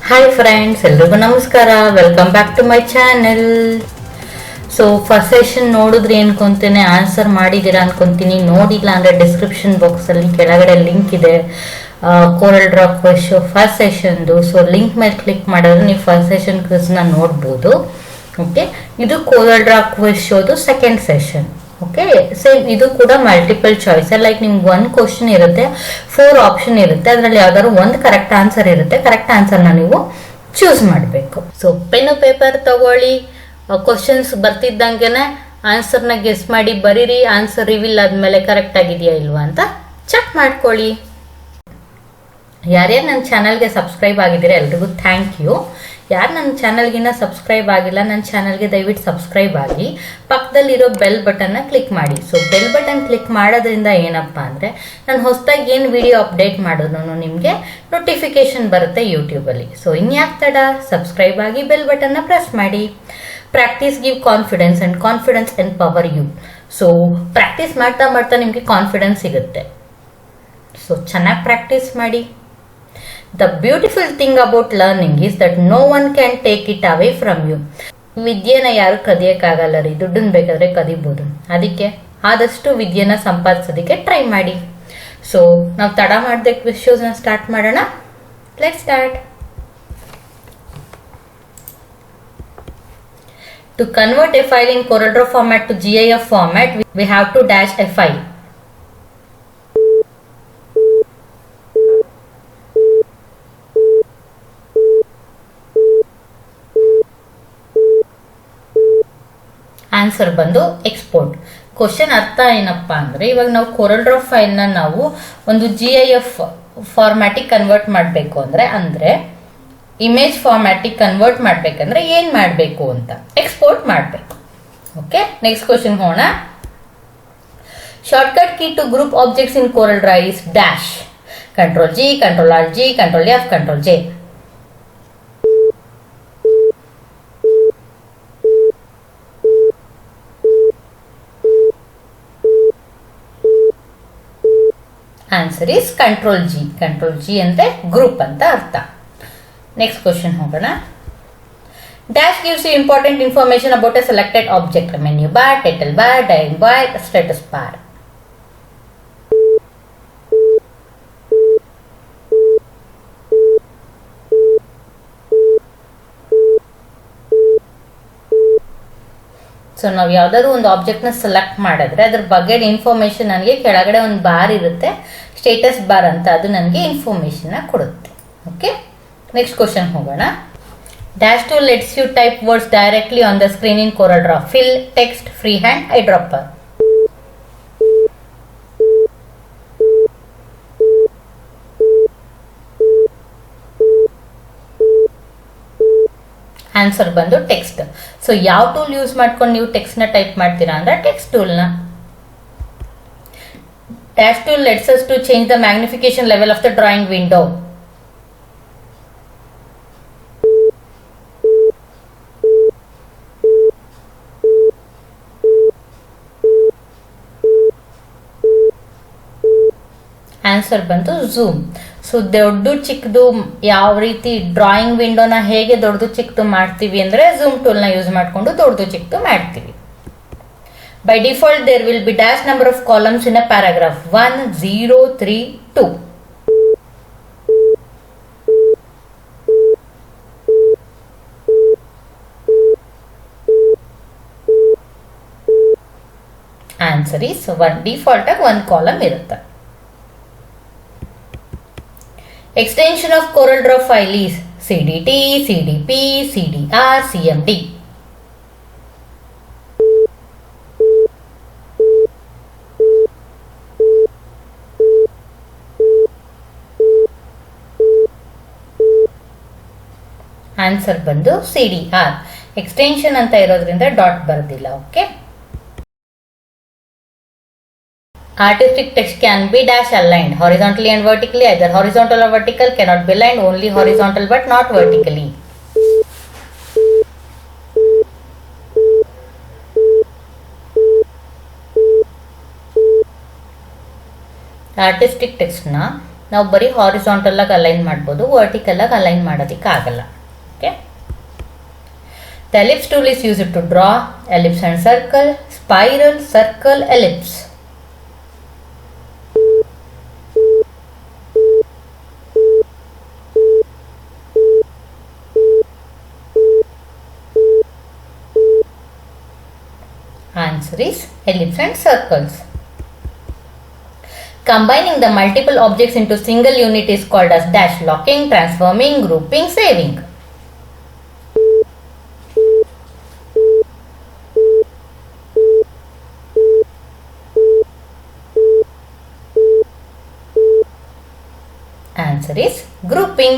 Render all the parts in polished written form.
Hi friends, ಎಲ್ರಿಗೂ ನಮಸ್ಕಾರ. Welcome back to my channel. So first session ನೋಡಿದ್ರಿ ಅನ್ಕೊಂತೇನೆ, ಆನ್ಸರ್ ಮಾಡಿದ್ದೀರಾ ಅನ್ಕೊಂತೀನಿ. ನೋಡಿಲ್ಲ ಅಂದರೆ ಡಿಸ್ಕ್ರಿಪ್ಷನ್ ಬಾಕ್ಸಲ್ಲಿ ಕೆಳಗಡೆ ಲಿಂಕ್ ಇದೆ, ಕೋರಲ್ ಡ್ರಾ ಕ್ವಿಜ್ ಫಸ್ಟ್ ಸೆಷನ್ದು. ಸೊ ಲಿಂಕ್ ಮೇಲೆ ಕ್ಲಿಕ್ ಮಾಡಿದ್ರೆ ನೀವು ಫಸ್ಟ್ ಸೆಷನ್ ಕ್ವಿಜ್ನ ನೋಡ್ಬೋದು. ಓಕೆ, ಇದು ಕೋರಲ್ ಡ್ರಾ ಕ್ವಿಜ್ ಶೋದು ಸೆಕೆಂಡ್ ಸೆಷನ್. ಓಕೆ, ಸೇಮ್ ಇದು ಕೂಡ ಮಲ್ಟಿಪಲ್ ಚಾಯ್ಸ್. ಲೈಕ್ ನಿಮ್ಗೆ ಒಂದು ಕ್ವಶನ್ ಇರುತ್ತೆ, 4 ಆಪ್ಷನ್ ಇರುತ್ತೆ, ಅದರಲ್ಲಿ ಯಾವ್ದಾದ್ರು ಒಂದು ಕರೆಕ್ಟ್ ಆನ್ಸರ್ ಇರುತ್ತೆ. ಕರೆಕ್ಟ್ ಆನ್ಸರ್ನ ನೀವು ಚೂಸ್ ಮಾಡಬೇಕು. ಸೊ ಪೆನ್ನು ಪೇಪರ್ ತಗೊಳ್ಳಿ, ಕ್ವಶನ್ಸ್ ಬರ್ತಿದ್ದಂಗೆನೆ ಆನ್ಸರ್ನ ಗೆಸ್ ಮಾಡಿ ಬರೀರಿ. ಆನ್ಸರ್ ರಿವೀಲ್ ಆದ್ಮೇಲೆ ಕರೆಕ್ಟ್ ಆಗಿದೆಯಾ ಇಲ್ವಾ ಅಂತ ಚೆಕ್ ಮಾಡ್ಕೊಳ್ಳಿ. ಯಾರ್ಯಾರು ನನ್ನ ಚಾನಲ್ಗೆ ಸಬ್ಸ್ಕ್ರೈಬ್ ಆಗಿದ್ದೀರಾ ಎಲ್ರಿಗೂ ಥ್ಯಾಂಕ್ ಯು. ಯಾರು ನನ್ನ ಚಾನಲ್ಗಿನ್ನ ಸಬ್ಸ್ಕ್ರೈಬ್ ಆಗಿಲ್ಲ, ನನ್ನ ಚಾನಲ್ಗೆ ದಯವಿಟ್ಟು ಸಬ್ಸ್ಕ್ರೈಬ್ ಆಗಿ, ಪಕ್ಕದಲ್ಲಿರೋ ಬೆಲ್ ಬಟನ್ನ ಕ್ಲಿಕ್ ಮಾಡಿ. ಸೊ ಬೆಲ್ ಬಟನ್ ಕ್ಲಿಕ್ ಮಾಡೋದ್ರಿಂದ ಏನಪ್ಪ ಅಂದರೆ ನಾನು ಹೊಸದಾಗಿ ಏನು ವಿಡಿಯೋ ಅಪ್ಡೇಟ್ ಮಾಡೋದು ನಿಮಗೆ ನೋಟಿಫಿಕೇಶನ್ ಬರುತ್ತೆ ಯೂಟ್ಯೂಬಲ್ಲಿ. ಸೊ ಇನ್ಯಾಕೆ ತಡ, ಸಬ್ಸ್ಕ್ರೈಬ್ ಆಗಿ ಬೆಲ್ ಬಟನ್ನ ಪ್ರೆಸ್ ಮಾಡಿ. Practice give confidence and confidence empower you. So practice ಮಾಡ್ತಾ ಮಾಡ್ತಾ ನಿಮಗೆ ಕಾನ್ಫಿಡೆನ್ಸ್ ಸಿಗುತ್ತೆ. ಸೊ ಚೆನ್ನಾಗಿ ಪ್ರಾಕ್ಟೀಸ್ ಮಾಡಿ. The beautiful thing about learning is that no one can take it away from you. ವಿದ್ಯೆನ ಯಾರು ಕದಿಯೋಕ್ಕಾಗಲ್ಲ ರೀ, ದುಡ್ಡನ್ನು ಬೇಕಾದರೆ ಕದಿಬೋದು. ಅದಕ್ಕೆ ಆದಷ್ಟು ವಿದ್ಯೆನ ಸಂಪಾದಿಸೋದಕ್ಕೆ ಟ್ರೈ ಮಾಡಿ. ಸೊ ನಾವು ತಡ ಮಾಡದೆ ಕ್ವಿಜ್ ಶೋಸ್ನ ಸ್ಟಾರ್ಟ್ ಮಾಡೋಣ. Let's start. To convert a file in CorelDRAW format to GIF format, we have to dash a file. Answer ಬಂದು ಎಕ್ಸ್ಪೋರ್ಟ್. ಕ್ವಶನ್ ಅರ್ಥ ಏನಪ್ಪ ಅಂದರೆ, ಇವಾಗ ನಾವು CorelDRAW ಫೈಲ್ನ ನಾವು ಒಂದು GIF ಫಾರ್ಮ್ಯಾಟಿಗೆ ಕನ್ವರ್ಟ್ ಮಾಡಬೇಕು ಅಂದರೆ ಇಮೇಜ್ ಫಾರ್ಮ್ಯಾಟಿಗೆ ಕನ್ವರ್ಟ್ ಮಾಡಬೇಕಂದ್ರೆ ಏನು ಮಾಡಬೇಕು ಅಂತ ಎಕ್ಸ್ಪೋರ್ಟ್ ಮಾಡಬೇಕು. ಓಕೆ, ನೆಕ್ಸ್ಟ್ ಕ್ವಶನ್ ಹೋಗೋಣ. Shortcut key to group objects in CorelDRAW is dash. Ctrl G, Ctrl R G, Ctrl F, Ctrl J. Answer is control G. Control G ಅಂದರೆ group ಅಂತ ಅರ್ಥ. Next question ಹೋಗೋಣ. Dash gives you important information about a selected object. Menu bar, title bar, dying bar, status bar. So ನಾವು ಯಾವ್ದಾದ್ರು ಒಂದು ಆಬ್ಜೆಕ್ಟ್ನ select ಮಾಡಿದ್ರೆ ಅದ್ರ ಬಗ್ಗೆ ಇನ್ಫಾರ್ಮೇಶನ್ ನನಗೆ ಕೆಳಗಡೆ ಒಂದು ಬಾರ್ ಇರುತ್ತೆ, ಸ್ಟೇಟಸ್ ಬಾರ್ ಅಂತ, ಅದು ನನಗೆ ಇನ್ಫಾರ್ಮೇಶನ್ನ ಕೊಡುತ್ತೆ. ಓಕೆ, ನೆಕ್ಸ್ಟ್ ಕ್ವಶನ್ ಹೋಗೋಣ. Dash to lets you type words directly on the screen in CorelDRAW. Fill, text, free hand, eyedropper. Answer ಬಂದು ಟೆಕ್ಸ್ಟ್. ಸೊ ಯಾವ ಟೂಲ್ ಯೂಸ್ ಮಾಡ್ಕೊಂಡು ನೀವು ಟೆಕ್ಸ್ಟ್ನ ಟೈಪ್ ಮಾಡ್ತೀರಾ ಅಂದ್ರೆ ಟೆಕ್ಸ್ಟ್ ಟೂಲ್ನ. Dash tool lets us to change the magnification level of the drawing window. Answer ಬಂದು zoom. So ದೊಡ್ಡ ಚಿಕ್ಕದು ಯಾವ ರೀತಿ ಡ್ರಾಯಿಂಗ್ ವಿಂಡೋನ ಹೇಗೆ ದೊಡ್ಡದು ಚಿಕ್ಕದು ಮಾಡ್ತೀವಿ ಅಂದರೆ ಝೂಮ್ ಟೂಲ್ನ ಯೂಸ್ ಮಾಡಿಕೊಂಡು ದೊಡ್ಡದು ಚಿಕ್ಕದು ಮಾಡ್ತೀವಿ. By default there will be dash number of columns in a paragraph 1, 0, 3, 2. Answer is 1. Default ಆಗಿ 1 ಕಾಲಮ್ ಇರುತ್ತೆ. Extension of CorelDRAW file is CDT, CDP, CDR, CMD. Answer ಬಂದು CDR. ಎಕ್ಸ್ಟೆನ್ಷನ್ ಅಂತ ಇರೋದ್ರಿಂದ ಡಾಟ್ ಬರೋದಿಲ್ಲ. Okay, artistic text can be dash aligned horizontally and vertically. Either horizontal or vertical, cannot be aligned, only horizontal but not vertically. Artistic ಟೆಕ್ಸ್ಟ್ನ ನಾವು ಬರೀ horizontal ಆಗಿ align ಮಾಡ್ಬೋದು, vertical ಆಗಿ ಅಲೈನ್ ಮಾಡೋದಕ್ಕೆ ಆಗಲ್ಲ. Okay, the ellipse tool is used to draw ellipse and circle, spiral, circle, ellipse. Answer is ellipse and circles. Combining the multiple objects into single unit is called as dash, locking, transforming, grouping, saving. Answer is grouping.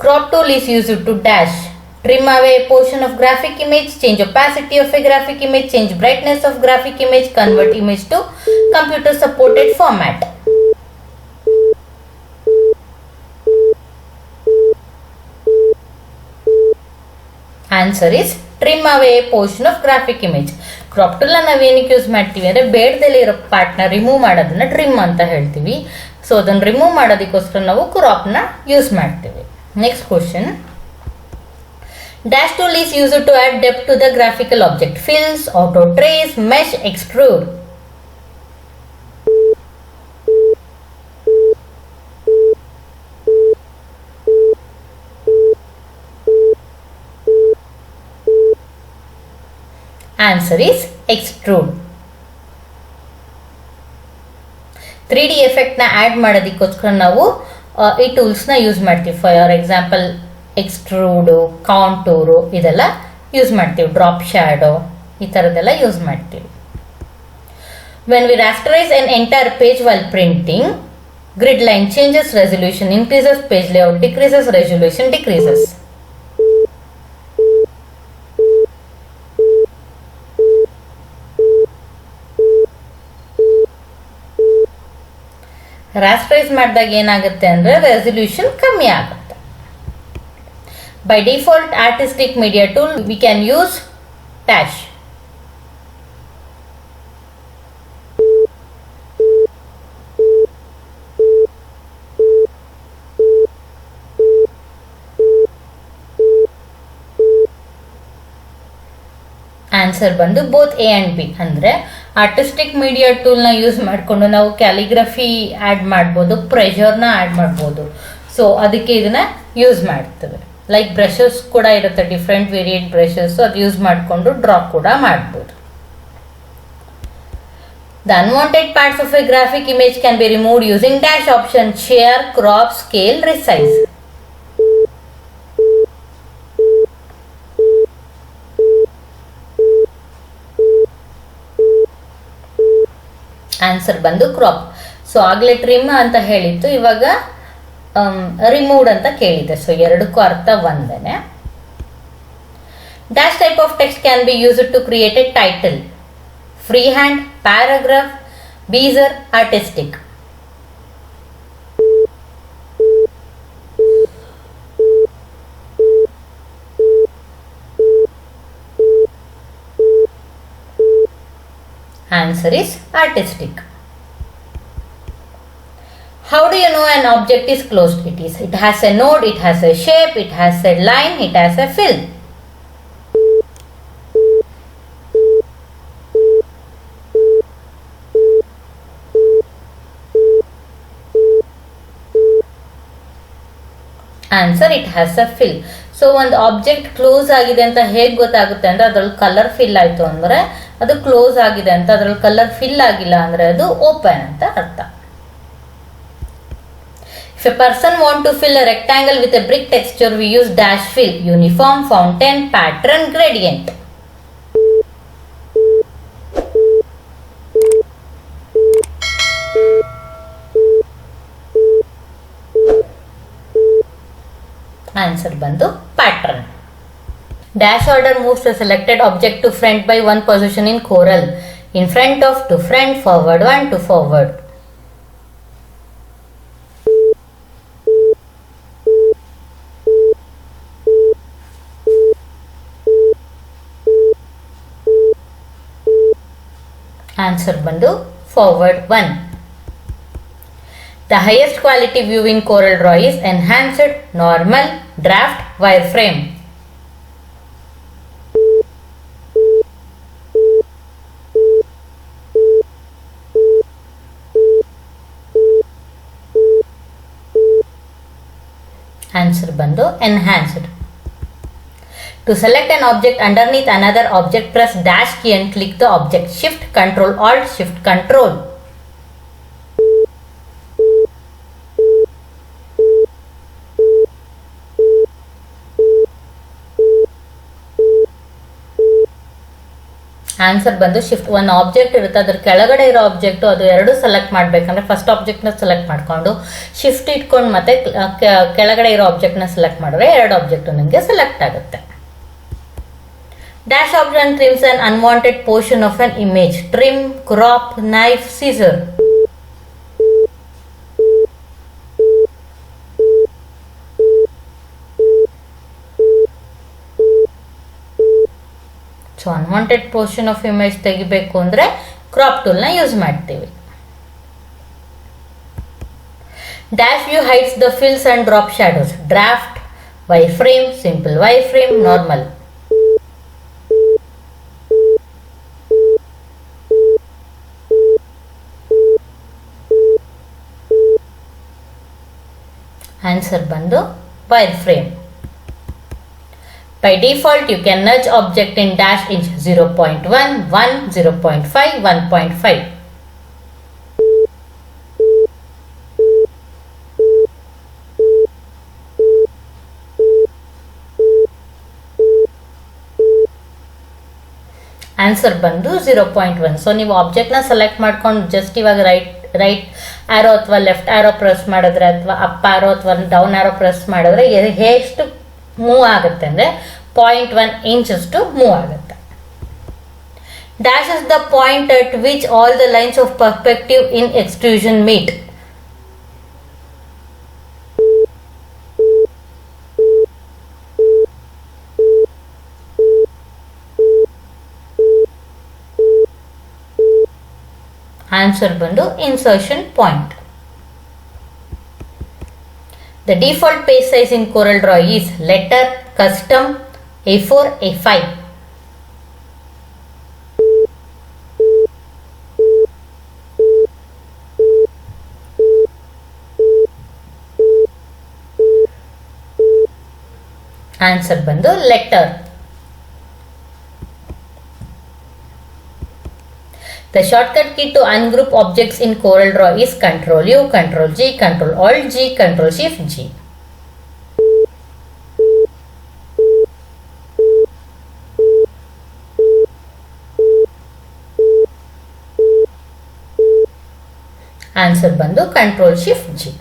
Crop tool is used to dash, trim away a portion of graphic image, change opacity of a graphic image, change brightness of graphic image, convert image to computer supported format. Answer is trim away a portion of graphic image. Crop tool ನಾವು ಏನಕ್ಕೆ use ಮಾಡ್ತೀವಿ ಅಂದರೆ ಬೇಡದಲ್ಲೇ ಇರೋ ಪಾರ್ಟ್ನ remove ಮಾಡೋದನ್ನ trim ಅಂತ ಹೇಳ್ತೀವಿ. So ಅದನ್ನು remove ಮಾಡೋದಕ್ಕೋಸ್ಕರ ನಾವು ಕ್ರಾಪ್ನ ಯೂಸ್ ಮಾಡ್ತೀವಿ. Next question. Dash tool is used to add depth to the graphical object. Fills, auto trace, mesh, extrude. Answer is extrude. 3D effect ನ ಆಡ್ ಮಾಡೋದಕ್ಕೋಸ್ಕರ ನಾವು ಈ ಟೂಲ್ಸ್ನ ಯೂಸ್ ಮಾಡ್ತೀವಿ. ಫಾರ್ ಎಕ್ಸಾಂಪಲ್ ಎಕ್ಸ್ಟ್ರೂಡು, ಕಾಂಟೂರು ಇದೆಲ್ಲ ಯೂಸ್ ಮಾಡ್ತೀವಿ. ಡ್ರಾಪ್ ಶ್ಯಾಡೋ ಈ ಥರದ್ದೆಲ್ಲ ಯೂಸ್ ಮಾಡ್ತೀವಿ. When we rasterize an entire page while printing, grid line changes, resolution increases, page layout decreases, resolution decreases. rasterize ಮಾಡಿದಾಗ ಏನಾಗುತ್ತೆ ಅಂದರೆ ರೆಸಲ್ಯೂಷನ್ ಕಮ್ಮಿ ಆಗುತ್ತೆ. By default, artistic media tool, we can use dash. Answer ಬಂದು both A and B. ಅಂದರೆ artistic media ಟೂಲ್ನ use ಮಾಡಿಕೊಂಡು ನಾವು calligraphy add ಮಾಡ್ಬೋದು, ಪ್ರೆಷರ್ನ ಆ್ಯಡ್ ಮಾಡ್ಬೋದು. ಸೊ ಅದಕ್ಕೆ ಇದನ್ನು ಯೂಸ್ ಮಾಡ್ತೇವೆ. ಲೈಕ್ ಬ್ರಷಸ್ ಕೂಡ ಇರುತ್ತೆ, ಡಿಫ್ರೆಂಟ್ ವೇರಿಯಂಟ್ ಬ್ರಷಸ್, ಅದು ಯೂಸ್ ಮಾಡಿಕೊಂಡು ಡ್ರಾ ಕೂಡ ಮಾಡ್ಬೋದು. The unwanted parts of A graphic image can be removed using dash option, share, crop, scale, resize. Answer ಬಂದು ಕ್ರಾಪ್. ಸೊ ಆಗಲೇ ಟ್ರಿಮ್ ಅಂತ ಹೇಳಿತ್ತು, ಇವಾಗ ರಿಮೂವ್ಡ್ ಅಂತ ಕೇಳಿದೆ. ಸೊ ಎರಡಕ್ಕೂ ಅರ್ಥ ಒಂದೇನೆ. Dash type of text can be used to create a title, free hand, paragraph, Bezier, artistic. Answer is artistic. How do you know an object is closed? It has a node, it has a shape, it has a line, it has a fill. Answer, it has a fill. So ಒಂದು object close ಆಗಿದೆ ಅಂತ ಹೇಗೆ ಗೊತ್ತಾಗುತ್ತೆ ಅಂದರೆ ಅದ್ರಲ್ಲಿ colour fill ಆಯಿತು ಅಂದರೆ ಅದು ಕ್ಲೋಸ್ ಆಗಿದೆ ಅಂತ, ಅದ್ರಲ್ಲಿ ಕಲರ್ ಫಿಲ್ ಆಗಿಲ್ಲ ಅಂದರೆ ಅದು ಓಪನ್ ಅಂತ ಅರ್ಥ. If a person want to fill a rectangle with a brick texture, we use dash fill, uniform, fountain, pattern, gradient. Answer ಬಂದು pattern. Dash order moves the selected object to front by one position in Corel. In front of, to front, forward one, to forward. Answer ಬಂದು forward one. The highest quality view in CorelDRAW is enhanced, normal, draft, wireframe. Answer ಬಂದು enhanced. To select an object underneath another object, press dash key and click the object. Shift Control Alt Shift Control. Answer ಬಂದು shift. ಒಂದು object ಇರುತ್ತೆ, ಅದ್ರ ಕೆಳಗಡೆ ಇರೋ object ಅದು ಎರಡು select ಮಾಡಬೇಕಂದ್ರೆ ಫಸ್ಟ್ ಆಬ್ಜೆಕ್ಟ್ನ ಸೆಲೆಕ್ಟ್ ಮಾಡಿಕೊಂಡು ಶಿಫ್ಟ್ ಇಟ್ಕೊಂಡು ಮತ್ತೆ ಕೆಳಗಡೆ ಇರೋ ಆಬ್ಜೆಕ್ಟ್ನ ಸೆಲೆಕ್ಟ್ ಮಾಡಿದ್ರೆ ಎರಡು ಆಬ್ಜೆಕ್ಟು ನನಗೆ ಸೆಲೆಕ್ಟ್ ಆಗುತ್ತೆ. Dash option trims an unwanted portion of an image. Trim, crop, knife, scissor. So unwanted portion of image ತೆಗಿಬೇಕು ಅಂದ್ರೆ crop tool ನ ಯೂಸ್ ಮಾಡ್ತೀವಿ. Dash view hides the fills and drop shadows. Draft, wireframe, simple wireframe, normal. Answer ಬಂದು wireframe. By default, you can nudge object in dash inch 0.1, 1, 0.5, 1.5. Answer ಬಂದು 0.1. So ನೀವು ಆಬ್ಜೆಕ್ಟ್ನ select ಮಾಡ್ಕೊಂಡು just ಇವಾಗ right ಆರೋ ಅಥವಾ left ಆರೋ press ಮಾಡಿದ್ರೆ ಅಥವಾ up arrow ಅಥವಾ down ಆರೋ press ಮಾಡಿದ್ರೆ ಎಷ್ಟು ಮೂವ್ ಆಗುತ್ತೆ ಅಂದರೆ 0.1 ಇಂಚ್ ಅಷ್ಟು ಮೂವ್ ಆಗುತ್ತೆ. Dash is the point at which all the lines of perspective in extrusion meet. Answer ಬಂದು insertion point. The default page size in CorelDRAW is letter, custom, A4, A5. Answer ಬಂದು letter. The shortcut key to ungroup objects in CorelDRAW is Ctrl U, Ctrl G, Ctrl Alt G, Ctrl Shift G. Answer ಬಂದು Ctrl Shift G.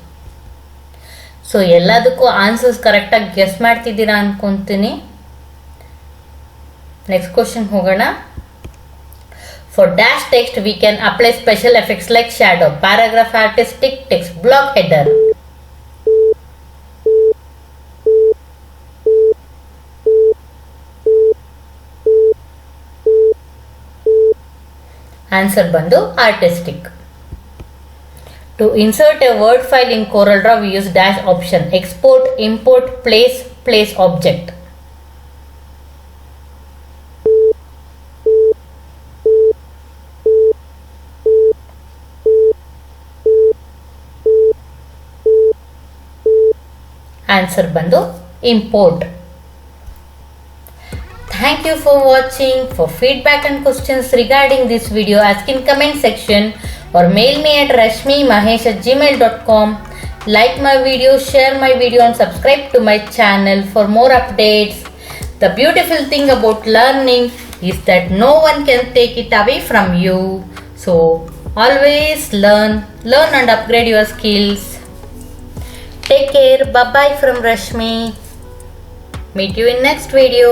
So ಎಲ್ಲದಕ್ಕೂ answers ಕರೆಕ್ಟಾಗಿ guess ಮಾಡ್ತಿದ್ದೀರಾ ಅನ್ಕೊಂತೀನಿ. Next question ಹೋಗೋಣ. For dash text, we can apply special effects like shadow, paragraph artistic, text block, header. Answer ಬಂದು artistic. To insert a word file in CorelDRAW, we use dash option. Export, import, place object. Answer ಬಂದು import. Thank you for watching. For feedback and questions regarding this video, ask in comment section or mail me at rashmi@gmail.com. Like my video, share my video and subscribe to my channel for more updates. The beautiful thing about learning is that no one can take it away from you. So always learn and upgrade your skills. Take care. Bye bye from Rashmi. Meet you in next video.